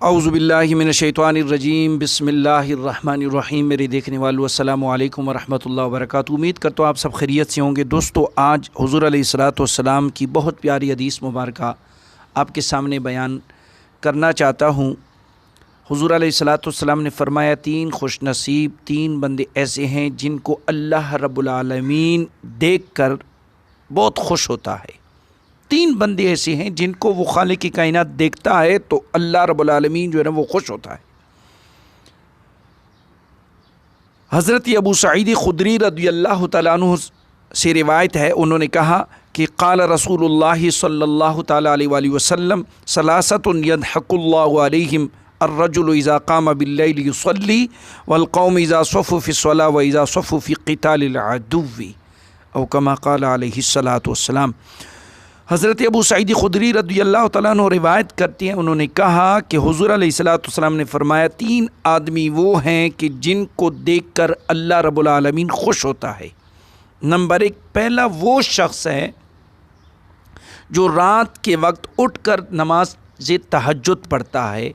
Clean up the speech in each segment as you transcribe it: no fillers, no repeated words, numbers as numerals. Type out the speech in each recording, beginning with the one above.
اعوذ باللہ من الشیطان الرجیم بسم اللہ الرحمن الرحیم۔ میرے دیکھنے والوں السلام علیکم ورحمۃ اللہ وبرکاتہ۔ امید کرتا ہوں آپ سب خیریت سے ہوں گے۔ دوستو، آج حضور علیہ الصلوۃ والسلام کی بہت پیاری حدیث مبارکہ آپ کے سامنے بیان کرنا چاہتا ہوں۔ حضور علیہ الصلوۃ والسلام نے فرمایا، خوش نصیب تین بندے ایسے ہیں جن کو اللہ رب العالمین دیکھ کر بہت خوش ہوتا ہے۔ تین بندے ایسے ہیں جن کو وہ خالق کی کائنات دیکھتا ہے تو اللہ رب العالمین جو ہے نا وہ خوش ہوتا ہے۔ حضرت ابو سعید خدری رضی اللہ تعالیٰ عنہ سے روایت ہے، انہوں نے کہا کہ قال رسول اللہ صلی اللہ تعالیٰ علیہ وآلہ وسلم ثلاثۃ یضحک اللہ علیہم الرجل اذا قام باللیل یصلی والقوم اذا صفوا فی الصلاۃ واذا صفوا فی قتال العدو او کما قال علیہ الصلاۃ والسلام۔ حضرت ابو سعید خدری رضی اللہ تعالیٰ عنہ روایت کرتے ہیں، انہوں نے کہا کہ حضور علیہ الصلوۃ والسلام نے فرمایا، تین آدمی وہ ہیں کہ جن کو دیکھ کر اللہ رب العالمین خوش ہوتا ہے۔ نمبر ایک، پہلا وہ شخص ہے جو رات کے وقت اٹھ کر نماز تہجد پڑھتا ہے۔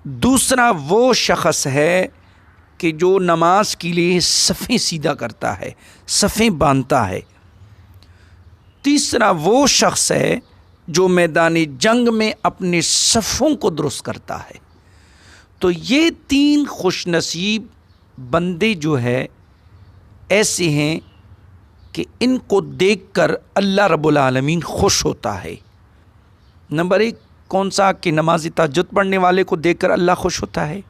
دوسرا وہ شخص ہے کہ جو نماز کے لیے صفیں سیدھا کرتا ہے، صفیں باندھتا ہے۔ تیسرا وہ شخص ہے جو میدان جنگ میں اپنے صفوں کو درست کرتا ہے۔ تو یہ تین خوش نصیب بندے جو ہے ایسے ہیں کہ ان کو دیکھ کر اللہ رب العالمین خوش ہوتا ہے۔ نمبر ایک کون سا؟ کہ نماز تہجد پڑھنے والے کو دیکھ کر اللہ خوش ہوتا ہے،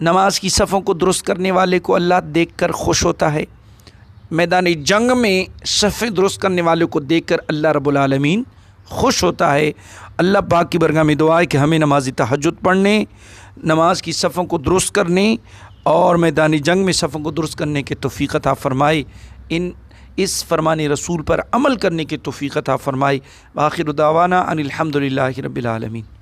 نماز کی صفوں کو درست کرنے والے کو اللہ دیکھ کر خوش ہوتا ہے، میدان جنگ میں صفیں درست کرنے والے کو دیکھ کر اللہ رب العالمین خوش ہوتا ہے۔ اللہ پاک کی بارگاہ میں دعا ہے کہ ہمیں نماز تہجد پڑھنے، نماز کی صفوں کو درست کرنے اور میدان جنگ میں صفوں کو درست کرنے کے توفیق عطا فرمائے، اس فرمان رسول پر عمل کرنے کے توفیق عطا فرمائے۔ وآخر دعوانا ان الحمد للہ رب العالمین۔